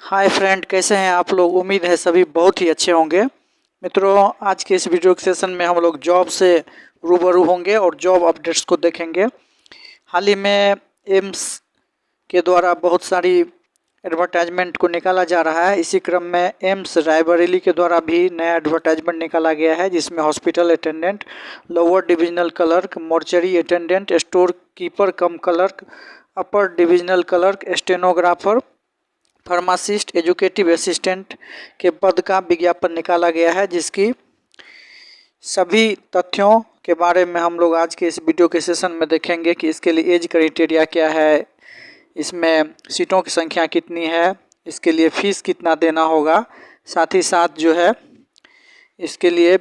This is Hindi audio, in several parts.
हाय फ्रेंड, कैसे हैं आप लोग। उम्मीद है सभी बहुत ही अच्छे होंगे। मित्रों, आज के इस वीडियो सेशन में हम लोग जॉब से रूबरू होंगे और जॉब अपडेट्स को देखेंगे। हाल ही में एम्स के द्वारा बहुत सारी एडवर्टाइजमेंट को निकाला जा रहा है। इसी क्रम में एम्स रायबरेली के द्वारा भी नया एडवर्टाइजमेंट निकाला गया है, जिसमें hospital attendant, lower divisional clerk, mortuary attendant, store keeper cum clerk, upper divisional clerk, stenographer, pharmacist, educative assistant के पद का विज्ञापन निकाला गया है, जिसकी सभी तथ्यों के बारे में हम लोग आज के इस वीडियो के सेशन में देखेंगे कि इसके लिए एज क्राइटेरिया क्या है, इसमें सीटों की संख्या कितनी है, इसके लिए फ़ीस कितना देना होगा, साथ ही साथ जो है इसके लिए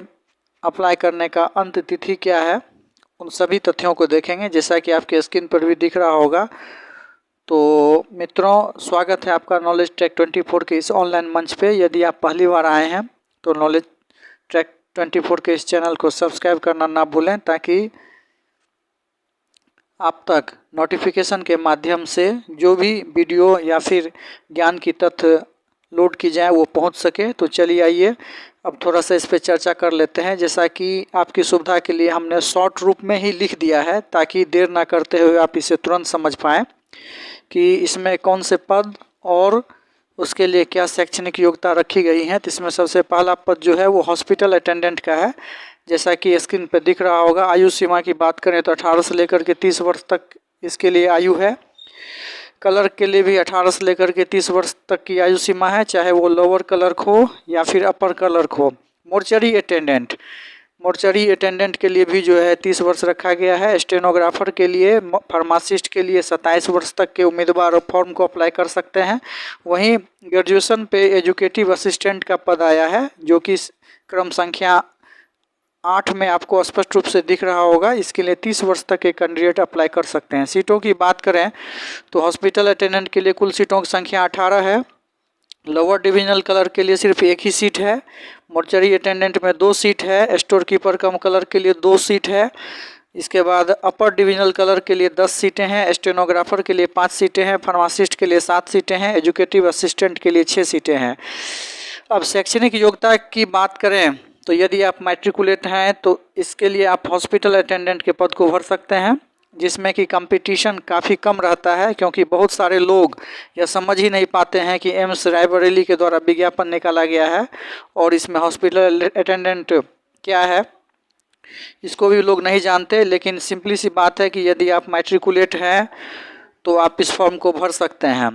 अप्लाई करने का अंत तिथि क्या है, उन सभी तथ्यों को देखेंगे। जैसा कि आपके स्क्रीन पर भी दिख रहा होगा। तो मित्रों, स्वागत है आपका नॉलेज ट्रैक 24 के इस ऑनलाइन मंच पे। यदि आप पहली बार आए हैं तो नॉलेज ट्रैक 24 के इस चैनल को सब्सक्राइब करना ना भूलें, ताकि आप तक नोटिफिकेशन के माध्यम से जो भी वीडियो या फिर ज्ञान की तथ्य लोड की जाए वो पहुंच सके। तो चलिए आइए अब थोड़ा सा इस पर चर्चा कर लेते हैं। जैसा कि आपकी सुविधा के लिए हमने शॉर्ट रूप में ही लिख दिया है, ताकि देर ना करते हुए आप इसे तुरंत समझ पाएँ कि इसमें कौन से पद और उसके लिए क्या शैक्षणिक योग्यता रखी गई है। तो इसमें सबसे पहला पद जो है वो हॉस्पिटल अटेंडेंट का है। जैसा कि स्क्रीन पर दिख रहा होगा। आयु सीमा की बात करें तो 18 से लेकर के 30 वर्ष तक इसके लिए आयु है। क्लर्क के लिए भी 18 से लेकर के 30 वर्ष तक की आयु सीमा है, चाहे वो लोअर क्लर्क हो या फिर अपर क्लर्क हो। मोर्चरी अटेंडेंट के लिए भी जो है 30 वर्ष रखा गया है। स्टेनोग्राफर के लिए, फार्मासिस्ट के लिए 27 वर्ष तक के उम्मीदवार फॉर्म को अप्लाई कर सकते हैं। वहीं ग्रेजुएशन पे एजुकेटिव असिस्टेंट का पद आया है, जो कि क्रम संख्या 8 में आपको स्पष्ट रूप से दिख रहा होगा। इसके लिए 30 वर्ष तक के कैंडिडेट अप्लाई कर सकते हैं। सीटों की बात करें तो हॉस्पिटल अटेंडेंट के लिए कुल सीटों की संख्या 18 है। लोअर डिविजनल क्लर्क के लिए सिर्फ एक ही सीट है। मोर्चरी अटेंडेंट में 2 सीट है। स्टोर कीपर कम क्लर्क के लिए 2 सीट है। इसके बाद अपर डिविजनल क्लर्क के लिए 10 सीटें हैं। स्टेनोग्राफर के लिए 5 सीटें हैं। फार्मासिस्ट के लिए 7 सीटें हैं। एजुकेटिव असिस्टेंट के लिए 6 सीटें हैं। अब शैक्षणिक योग्यता की बात करें तो यदि आप मैट्रिकुलेट हैं तो इसके लिए आप हॉस्पिटल अटेंडेंट के पद को भर सकते हैं, जिसमें कि कंपटीशन काफ़ी कम रहता है, क्योंकि बहुत सारे लोग यह समझ ही नहीं पाते हैं कि एम्स रायबरेली के द्वारा विज्ञापन निकाला गया है और इसमें हॉस्पिटल अटेंडेंट क्या है इसको भी लोग नहीं जानते। लेकिन सिंपली सी बात है कि यदि आप मैट्रिकुलेट हैं तो आप इस फॉर्म को भर सकते हैं।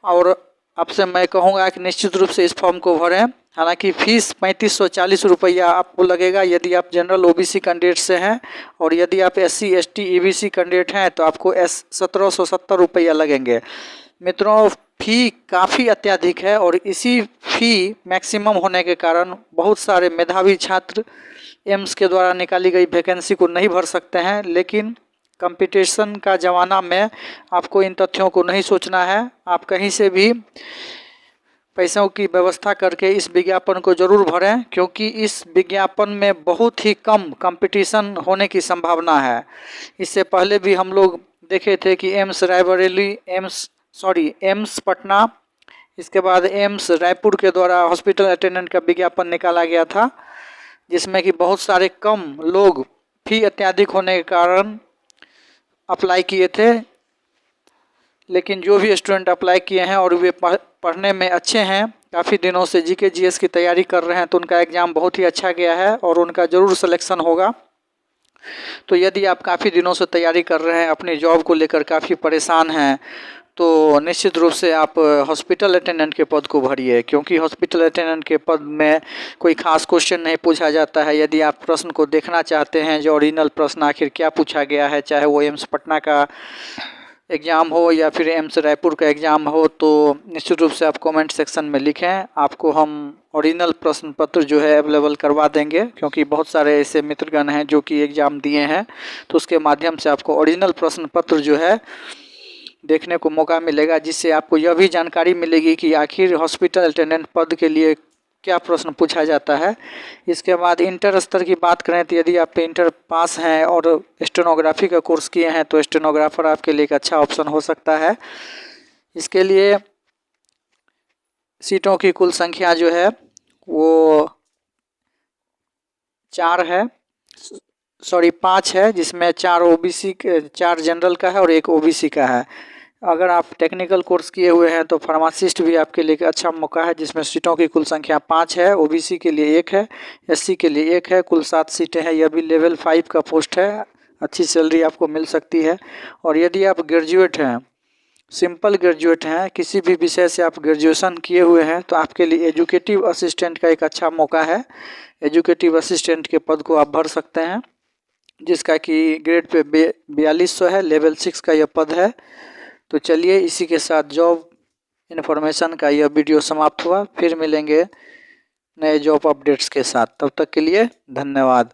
और आपसे मैं कहूँगा कि निश्चित रूप से इस फॉर्म को भरें। हालांकि फ़ीस 3540 रुपया आपको लगेगा यदि आप जनरल ओबीसी कैंडिडेट से हैं, और यदि आप SC ST EBC कैंडिडेट हैं तो आपको 1770 रुपया लगेंगे। मित्रों, फ़ी काफ़ी अत्यधिक है और इसी फ़ी मैक्सिमम होने के कारण बहुत सारे मेधावी छात्र एम्स के द्वारा निकाली गई वैकेंसी को नहीं भर सकते हैं। लेकिन कंपटीशन का ज़माना में आपको इन तथ्यों को नहीं सोचना है। आप कहीं से भी पैसों की व्यवस्था करके इस विज्ञापन को ज़रूर भरें, क्योंकि इस विज्ञापन में बहुत ही कम कंपटीशन होने की संभावना है। इससे पहले भी हम लोग देखे थे कि एम्स पटना, इसके बाद एम्स रायपुर के द्वारा हॉस्पिटल अटेंडेंट का विज्ञापन निकाला गया था, जिसमें कि बहुत सारे कम लोग फी अत्यधिक होने के कारण अप्लाई किए थे। लेकिन जो भी स्टूडेंट अप्लाई किए हैं और वे पढ़ने में अच्छे हैं, काफ़ी दिनों से GK GS की तैयारी कर रहे हैं, तो उनका एग्ज़ाम बहुत ही अच्छा गया है और उनका ज़रूर सिलेक्शन होगा। तो यदि आप काफ़ी दिनों से तैयारी कर रहे हैं, अपनी जॉब को लेकर काफ़ी परेशान हैं, तो निश्चित रूप से आप हॉस्पिटल अटेंडेंट के पद को भरिए, क्योंकि हॉस्पिटल अटेंडेंट के पद में कोई खास क्वेश्चन नहीं पूछा जाता है। यदि आप प्रश्न को देखना चाहते हैं, जो ओरिजिनल प्रश्न आखिर क्या पूछा गया है, चाहे वो एम्स पटना का एग्ज़ाम हो या फिर एम्स रायपुर का एग्ज़ाम हो, तो निश्चित रूप से आप कमेंट सेक्शन में लिखें। आपको हम ओरिजिनल प्रश्न पत्र जो है अवेलेबल करवा देंगे, क्योंकि बहुत सारे ऐसे मित्रगण हैं जो कि एग्ज़ाम दिए हैं, तो उसके माध्यम से आपको ओरिजिनल प्रश्न पत्र जो है देखने को मौका मिलेगा, जिससे आपको यह भी जानकारी मिलेगी कि आखिर हॉस्पिटल अटेंडेंट पद के लिए क्या प्रश्न पूछा जाता है। इसके बाद इंटर स्तर की बात करें तो यदि आप इंटर पास हैं और स्टेनोग्राफी का कोर्स किए हैं तो स्टेनोग्राफर आपके लिए एक अच्छा ऑप्शन हो सकता है। इसके लिए सीटों की कुल संख्या जो है वो 4 है, सॉरी 5 है, जिसमें 4 ओबीसी 4 जनरल का है और 1 ओबीसी का है। अगर आप टेक्निकल कोर्स किए हुए हैं तो फार्मासिस्ट भी आपके लिए एक अच्छा मौका है, जिसमें सीटों की कुल संख्या 5 है, ओबीसी के लिए 1 है, एससी के लिए 1 है, कुल 7 सीटें हैं। यह भी लेवल 5 का पोस्ट है, अच्छी सैलरी आपको मिल सकती है। और यदि आप ग्रेजुएट हैं, सिंपल ग्रेजुएट हैं, किसी भी विषय से आप ग्रेजुएशन किए हुए हैं, तो आपके लिए एजुकेटिव असिस्टेंट का एक अच्छा मौका है। एजुकेटिव असिस्टेंट के पद को आप भर सकते हैं, जिसका कि ग्रेड पे 4200 है, लेवल 6 का यह पद है। तो चलिए, इसी के साथ जॉब इन्फॉर्मेशन का यह वीडियो समाप्त हुआ। फिर मिलेंगे नए जॉब अपडेट्स के साथ, तब तक के लिए धन्यवाद।